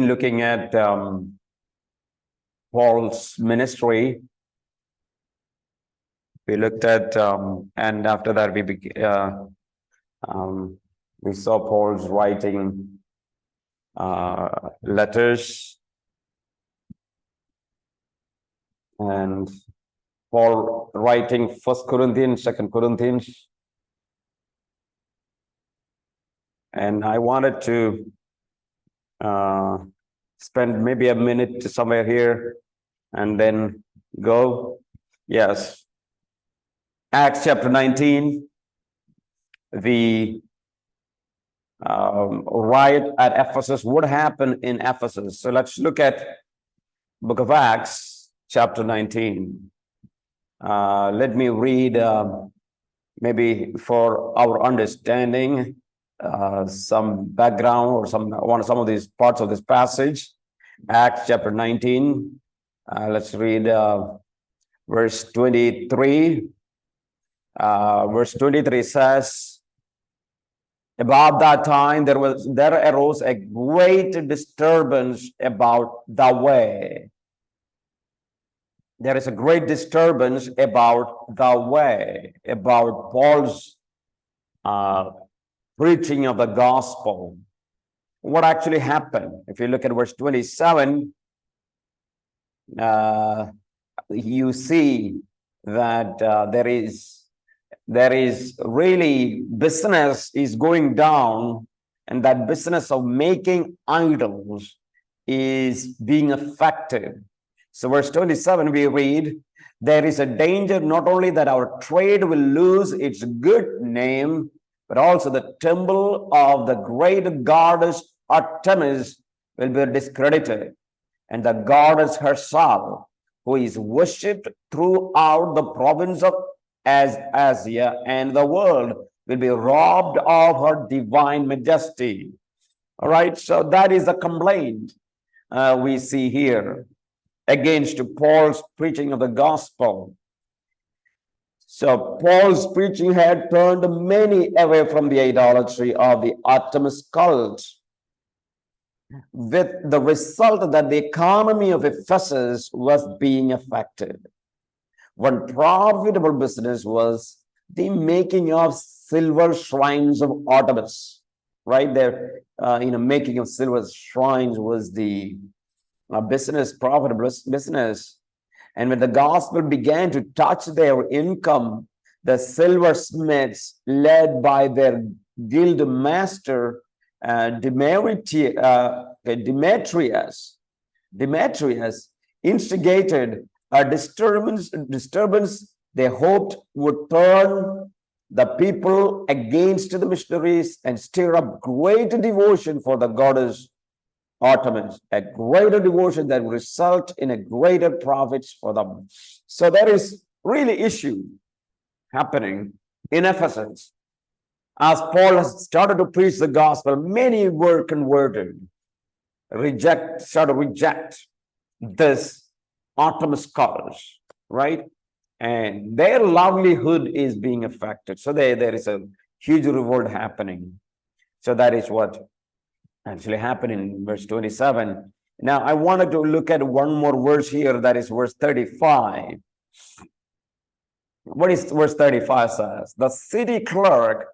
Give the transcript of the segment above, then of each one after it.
Looking at Paul's ministry, we looked at, and after that we saw Paul's writing letters, and Paul writing 1 Corinthians, 2 Corinthians, and I wanted to spend maybe a minute somewhere here and then go. Yes. Acts chapter 19, the riot at Ephesus. What happened in Ephesus? So let's look at book of Acts chapter 19. Let me read maybe for our understanding some background or some of these parts of this passage. Acts chapter 19. Let's read verse 23. Verse 23 says, about that time there arose a great disturbance about the way. There is a great disturbance about the way, about Paul's preaching of the gospel. What actually happened? If you look at verse 27, you see that there is really business is going down, and that business of making idols is being affected. So verse 27, we read, there is a danger not only that our trade will lose its good name, but also the temple of the great goddess Artemis will be discredited, and the goddess herself, who is worshipped throughout the province of Asia and the world, will be robbed of her divine majesty. All right, so that is a complaint we see here against Paul's preaching of the gospel. So Paul's preaching had turned many away from the idolatry of the Artemis cult, with the result that the economy of Ephesus was being affected. One profitable business was the making of silver shrines of Artemis. Right there, making of silver shrines was the profitable business. And when the gospel began to touch their income, the silversmiths, led by their guild master, Demetrius, instigated a disturbance they hoped would turn the people against the missionaries and stir up greater devotion for the goddess Artemis, a greater devotion that will result in a greater profits for them. So there is really issue happening in Ephesus. As Paul has started to preach the gospel, many were converted, started to reject this Artemis cult, right? And their livelihood is being affected. So there is a huge revolt happening. So that is what actually happened in verse 27. Now, I wanted to look at one more verse here, that is verse 35. What is verse 35 says? The city clerk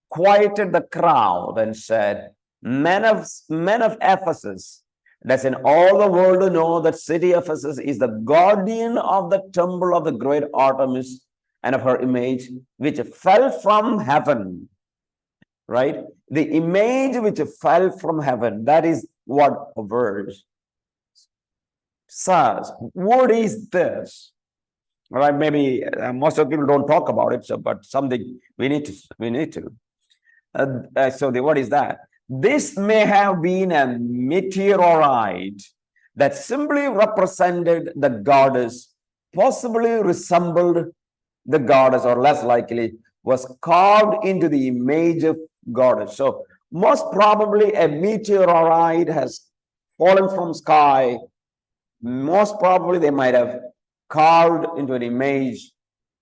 quieted the crowd and said, men of Ephesus, does in all the world know that city of Ephesus is the guardian of the temple of the great Artemis and of her image, which fell from heaven. Right? The image which fell from heaven, that is what a verse says. What is this? All right, maybe most of people don't talk about it, but something we need to. What is that? This may have been a meteorite that simply represented the goddess, possibly resembled the goddess, or less likely was carved into the image of goddess. So most probably a meteorite has fallen from sky. Most probably they might have carved into an image,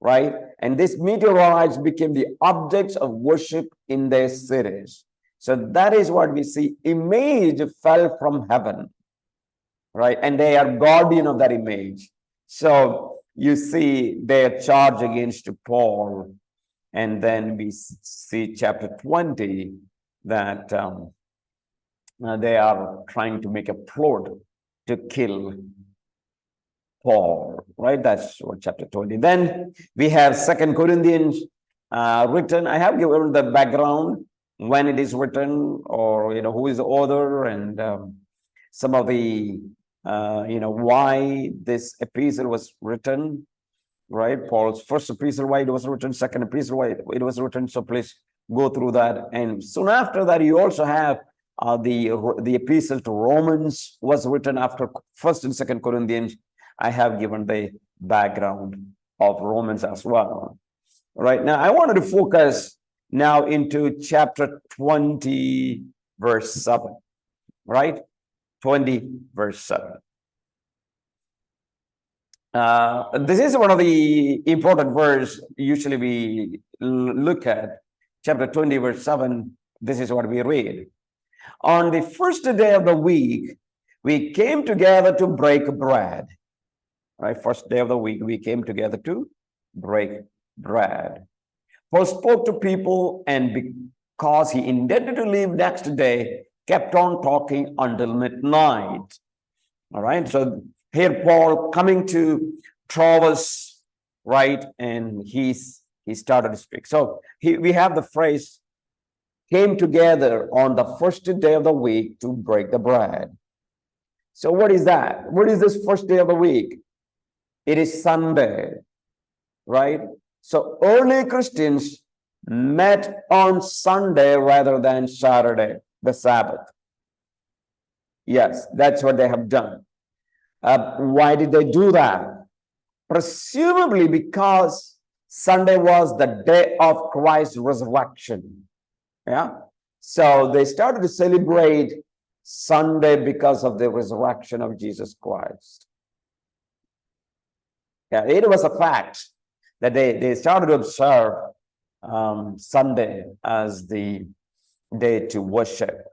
right? And these meteorites became the objects of worship in their cities. So that is what we see. Image fell from heaven. right? And they are guardian of that image. So you see their charge against Paul. And then we see chapter 20 that they are trying to make a plot to kill Paul, right? That's what chapter 20. Then we have Second Corinthians written. I have given the background when it is written, or who is the author, and some of the why this epistle was written, right? Paul's first epistle, why it was written, second epistle, why it was written. So please go through that. And soon after that, you also have the epistle to Romans was written after First and Second Corinthians. I have given the background of Romans as well. Right now, I wanted to focus now into chapter 20, verse 7. Right? 20, verse 7. This is one of the important verses usually we look at. Chapter 20, verse 7. This is what we read. On the first day of the week, we came together to break bread. Right, first day of the week, we came together to break bread. Paul spoke to people, and because he intended to leave next day, kept on talking until midnight. All right, so here Paul coming to Troas, right, and he started to speak. So we have the phrase, came together on the first day of the week to break the bread. So what is that? What is this first day of the week? It is Sunday, right? So early Christians met on Sunday rather than Saturday, the Sabbath. Yes, that's what they have done. Why did they do that? Presumably because Sunday was the day of Christ's resurrection. Yeah. So they started to celebrate Sunday because of the resurrection of Jesus Christ. Yeah, it was a fact that they started to observe Sunday as the day to worship.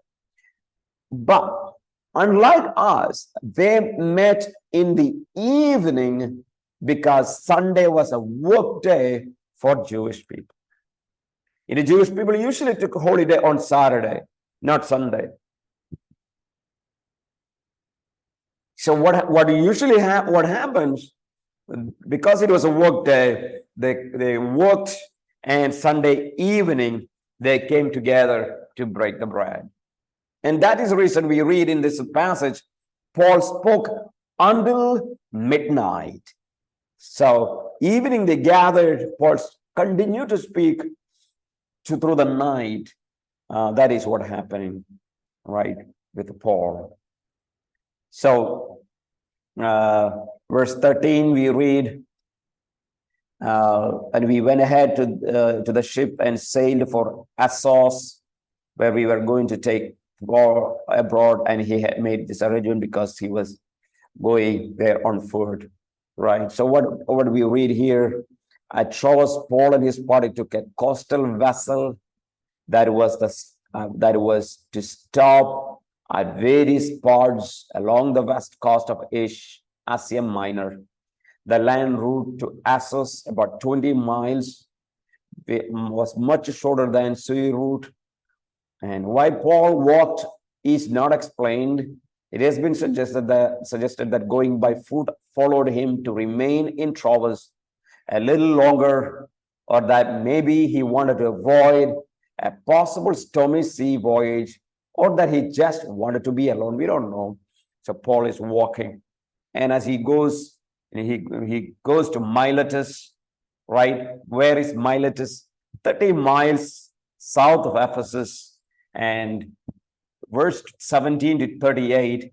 But unlike us, they met in the evening because Sunday was a work day for Jewish people. The Jewish people usually took a holiday on Saturday, not Sunday. So what happens, because it was a work day, they worked, and Sunday evening they came together to break the bread. And that is the reason we read in this passage, Paul spoke until midnight. So evening they gathered, Paul continued to speak through the night. That is what happening, right, with Paul. So verse 13 we read, and we went ahead to the ship and sailed for Assos, where we were going to go abroad, and he had made this arrangement because he was going there on foot, right? So what we read here, at Troas, Paul and his party took a coastal vessel that was to stop at various ports along the west coast of Asia Minor. The land route to Assos, about 20 miles, was much shorter than sea route. And why Paul walked is not explained. It has been suggested that going by foot followed him to remain in Troas a little longer, or that maybe he wanted to avoid a possible stormy sea voyage, or that he just wanted to be alone. We don't know. So Paul is walking, and as he goes, he goes to Miletus, right? Where is Miletus? 30 miles south of Ephesus. And verse 17 to 38,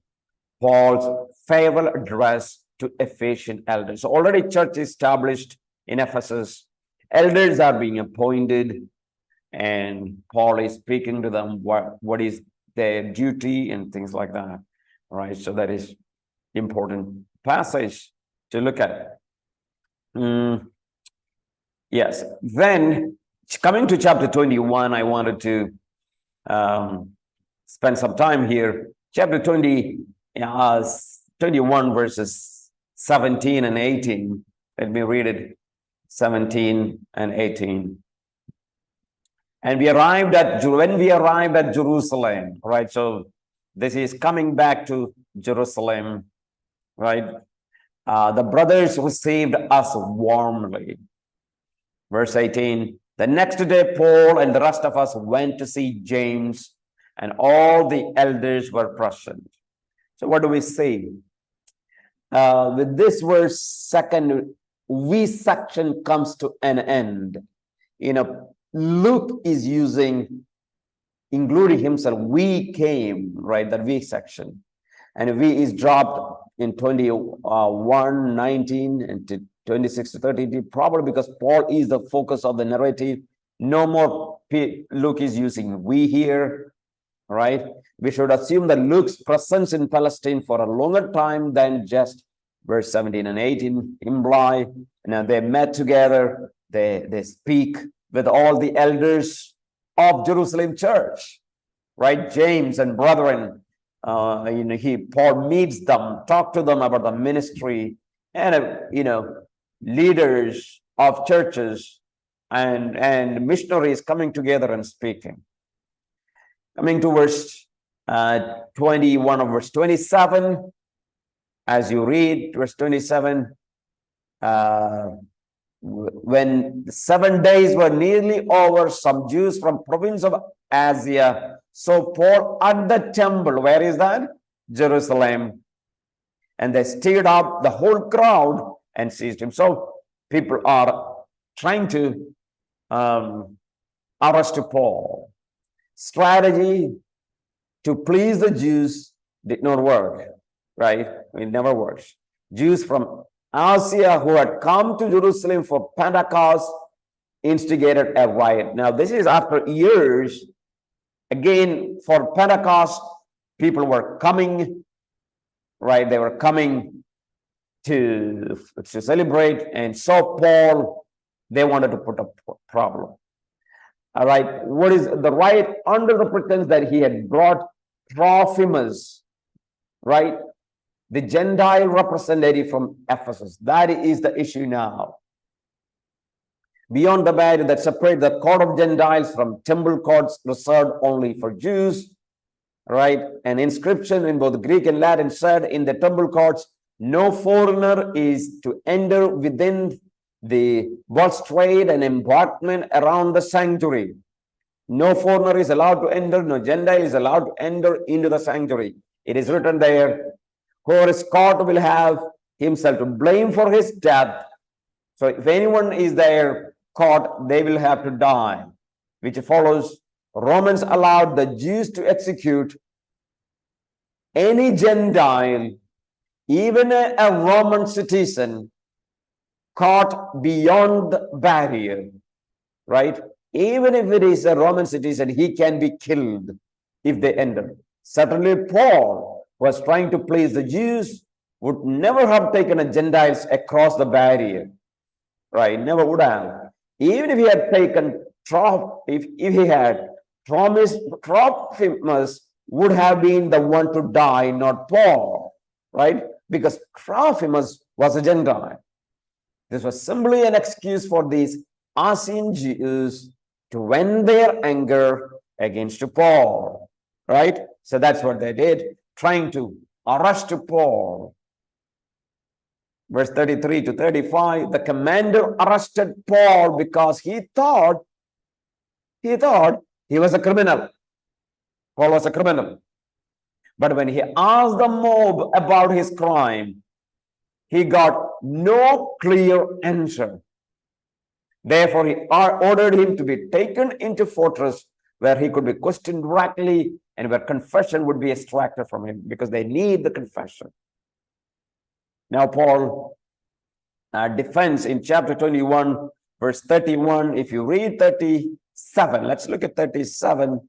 Paul's farewell address to Ephesian elders. So already church established in Ephesus. Elders are being appointed, and Paul is speaking to them what is their duty and things like that. Right? So that is important passage to look at. Yes. Then coming to chapter 21, I wanted to spend some time here. Chapter 20 21, verses 17 and 18. Let me read it, 17 and 18. And when we arrived at Jerusalem, right? So this is coming back to Jerusalem, right? The brothers received us warmly. Verse 18, the next day, Paul and the rest of us went to see James, and all the elders were present. So what do we see? With this verse, second we section comes to an end. Luke is including himself, we came, right? That we section. And we is dropped in 21, 19, and to 26 to 30, probably because Paul is the focus of the narrative. No more Luke is using we here, right? We should assume that Luke's presence in Palestine for a longer time than just verse 17 and 18 imply. Now they met together, they speak with all the elders of Jerusalem church, right? James and brethren, Paul meets them, talk to them about the ministry, and leaders of churches and missionaries coming together and speaking. Coming to verse 21 of verse 27, as you read verse 27, when 7 days were nearly over, some Jews from province of Asia saw Paul at the temple. Where is that? Jerusalem. And they stirred up the whole crowd and seized him. So people are trying to arrest Paul. Strategy to please the Jews did not work, right? It never works. Jews from Asia who had come to Jerusalem for Pentecost instigated a riot. Now, this is after years. Again, for Pentecost, people were coming, right? They were coming to celebrate, and saw Paul. They wanted to put a problem. All right, what is the riot? Under the pretense that he had brought Trophimus, right? The Gentile representative from Ephesus. That is the issue now. Beyond the barrier that separates the court of Gentiles from temple courts reserved only for Jews, right? An inscription in both Greek and Latin said, in the temple courts, no foreigner is to enter within the balustrade and embankment around the sanctuary. No foreigner is allowed to enter, no Gentile is allowed to enter into the sanctuary. It is written there, whoever is caught will have himself to blame for his death. So if anyone is there caught, they will have to die, which follows Romans allowed the Jews to execute any Gentile, even a Roman citizen, caught beyond the barrier, right? Even if it is a Roman citizen, he can be killed if they enter. Certainly, Paul was trying to please the Jews, would never have taken a Gentiles across the barrier, right? Never would have. Even if he had taken if he had promised, Trophimus would have been the one to die, not Paul, right? Because Trophimus was a Gentile. This was simply an excuse for these Asian Jews to vent their anger against Paul, right? So that's what they did, trying to arrest Paul. Verse 33 to 35, the commander arrested Paul because he thought he was a criminal. Paul was a criminal. But when he asked the mob about his crime, he got no clear answer. Therefore, he ordered him to be taken into fortress where he could be questioned directly and where confession would be extracted from him, because they need the confession. Now, Paul defends in chapter 21, verse 31. If you read 37, let's look at 37.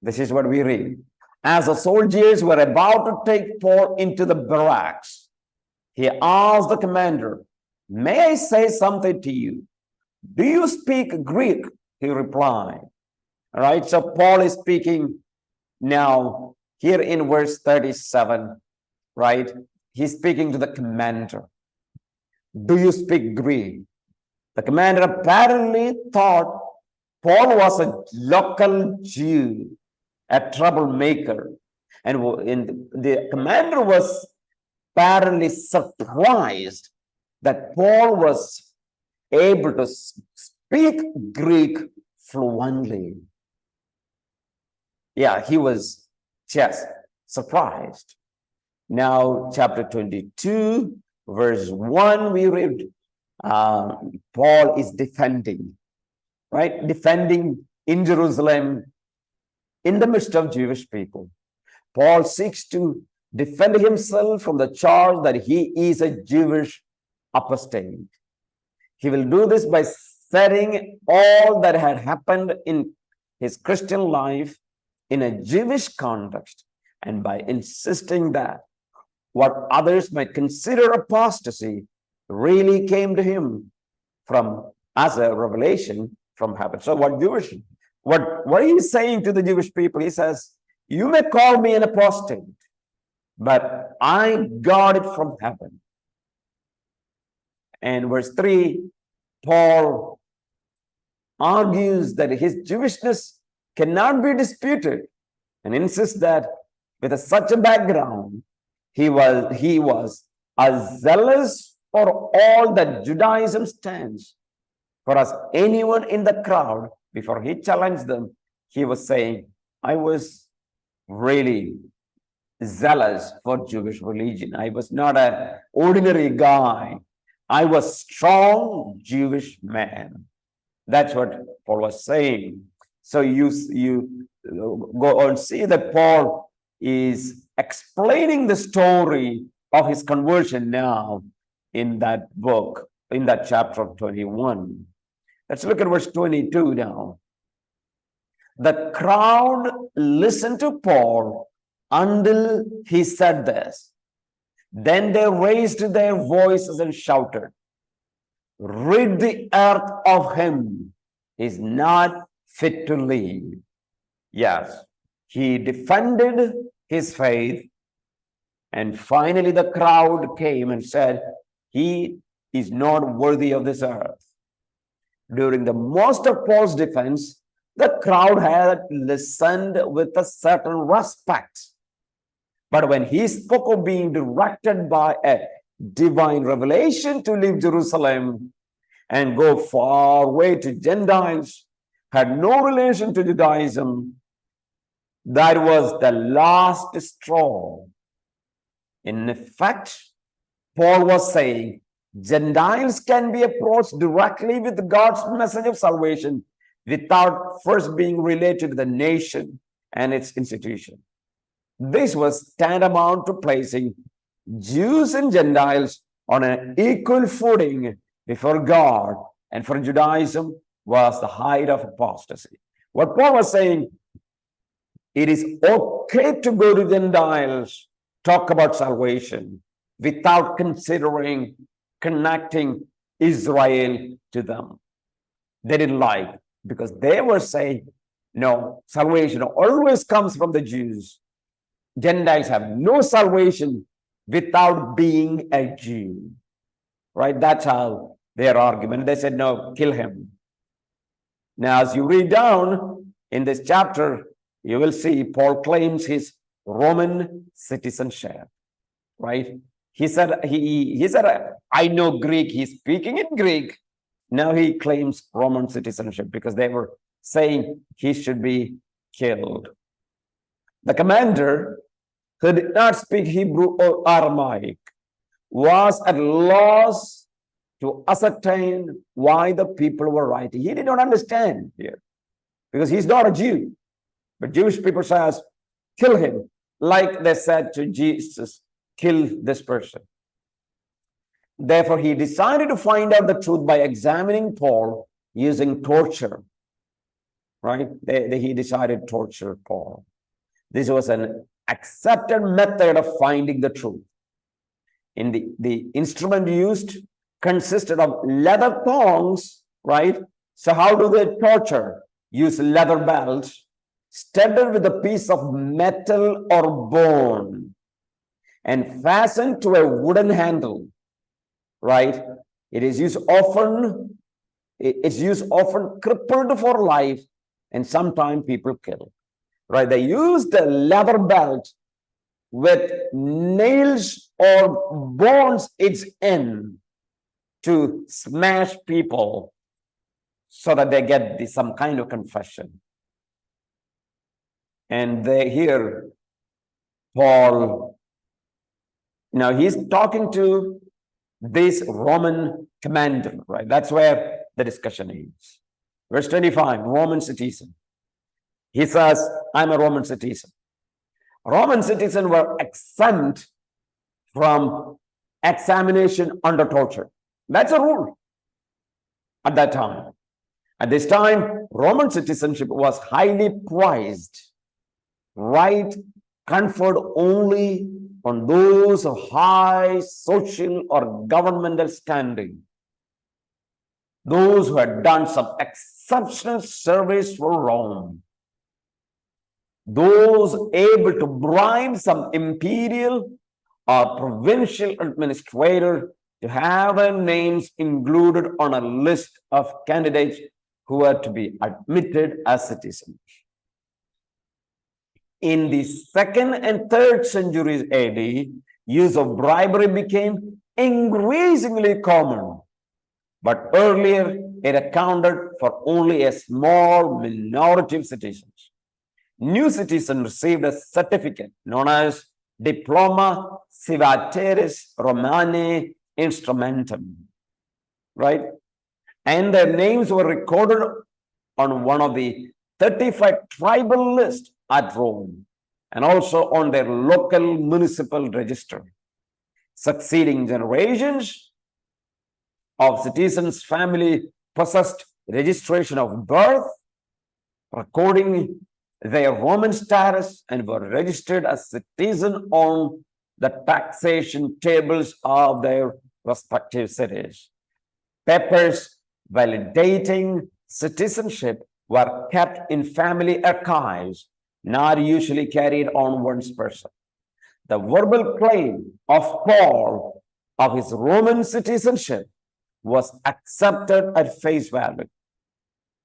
This is what we read. As the soldiers were about to take Paul into the barracks, he asked the commander, "May I say something to you? Do you speak Greek?" He replied. All right, so Paul is speaking now here in verse 37, right? he's speaking to the commander. Do you speak Greek? The commander apparently thought Paul was a local Jew, a troublemaker. And the commander was apparently surprised that Paul was able to speak Greek fluently. Yeah, he was just surprised. Now, chapter 22, verse 1, we read, Paul is defending, right? Defending in Jerusalem, in the midst of Jewish people. Paul seeks to defend himself from the charge that he is a Jewish apostate. He will do this by setting all that had happened in his Christian life in a Jewish context, and by insisting that what others might consider apostasy really came to him from as a revelation from heaven. So what he's saying to the Jewish people, he says, you may call me an apostate, but I got it from heaven. And verse 3, Paul argues that his Jewishness cannot be disputed and insists that with such a background, he was as zealous for all that Judaism stands. For as anyone in the crowd, before he challenged them, he was saying, I was really zealous for Jewish religion. I was not an ordinary guy. I was strong Jewish man. That's what Paul was saying. So you go and see that Paul is explaining the story of his conversion now in that book, in that chapter of 21. Let's look at verse 22 now. The crowd listened to Paul until he said this. Then they raised their voices and shouted, rid the earth of him, he is not fit to live. Yes, he defended his faith, and finally the crowd came and said, he is not worthy of this earth. During the most of Paul's defense, the crowd had listened with a certain respect. But when he spoke of being directed by a divine revelation to leave Jerusalem and go far away to Gentiles, had no relation to Judaism, that was the last straw. In effect, Paul was saying, Gentiles can be approached directly with God's message of salvation without first being related to the nation and its institution. This was tantamount to placing Jews and Gentiles on an equal footing before God, and for Judaism was the height of apostasy. What Paul was saying, it is okay to go to Gentiles, talk about salvation, without considering connecting Israel to them. They didn't like, because they were saying, no, salvation always comes from the Jews. Gentiles have no salvation without being a Jew. Right? That's how their argument. They said, no, kill him. Now, as you read down in this chapter, you will see Paul claims his Roman citizenship. Right? He said, I know Greek. He's speaking in Greek. Now he claims Roman citizenship because they were saying he should be killed. The commander, who did not speak Hebrew or Aramaic, was at loss to ascertain why the people were writing. He did not understand here because he's not a Jew. But Jewish people says, kill him, like they said to Jesus, kill this person. Therefore, he decided to find out the truth by examining Paul using torture. Right? He decided to torture Paul. This was an accepted method of finding the truth. In the instrument used consisted of leather thongs, right? So how do they torture? Use leather belts studded with a piece of metal or bone. and fastened to a wooden handle, right? It's used often crippled for life, and sometimes people kill, right? They used a leather belt with nails or bones its end to smash people so that they get some kind of confession. And they hear Paul, now he's talking to this Roman commander, right? That's where the discussion is. Verse 25, Roman citizen. He says, I'm a Roman citizen. Roman citizens were exempt from examination under torture. That's a rule at that time. At this time, Roman citizenship was highly prized, right? Conferred only on those of high social or governmental standing, those who had done some exceptional service for Rome, those able to bribe some imperial or provincial administrator to have their names included on a list of candidates who were to be admitted as citizens. In the 2nd and 3rd centuries AD, use of bribery became increasingly common, but earlier it accounted for only a small minority of citizens. New citizens received a certificate known as Diploma Civitatis Romanae Instrumentum, right? And their names were recorded on one of the 35 tribal lists at Rome, and also on their local municipal register. Succeeding generations of citizens' family possessed registration of birth, recording their Roman status, and were registered as citizens on the taxation tables of their respective cities. Papers validating citizenship were kept in family archives, not usually carried on one's person. The verbal claim of Paul of his Roman citizenship was accepted at face value.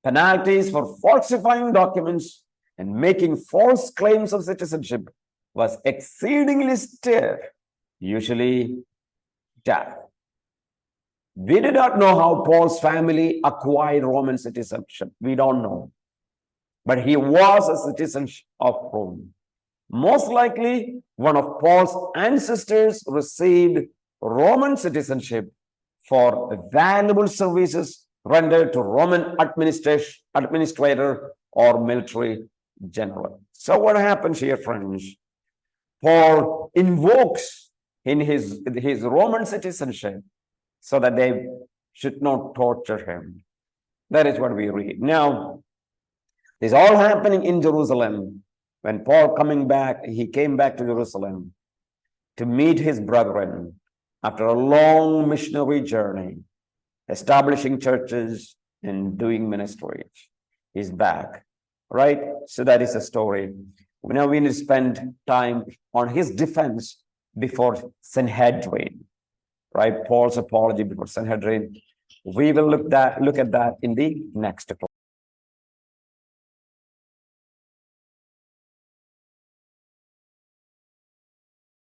Penalties for falsifying documents and making false claims of citizenship was exceedingly stiff, usually death. We do not know how Paul's family acquired Roman citizenship. We don't know. But he was a citizen of Rome. Most likely, one of Paul's ancestors received Roman citizenship for valuable services rendered to Roman administrator or military general. So what happens here, friends? Paul invokes in his Roman citizenship so that they should not torture him. That is what we read. Now, this is all happening in Jerusalem. When Paul he came back to Jerusalem to meet his brethren after a long missionary journey, establishing churches and doing ministries. He's back, right? So that is the story. Now we need to spend time on his defense before Sanhedrin, right? Paul's apology before Sanhedrin. We will look at that in the next class.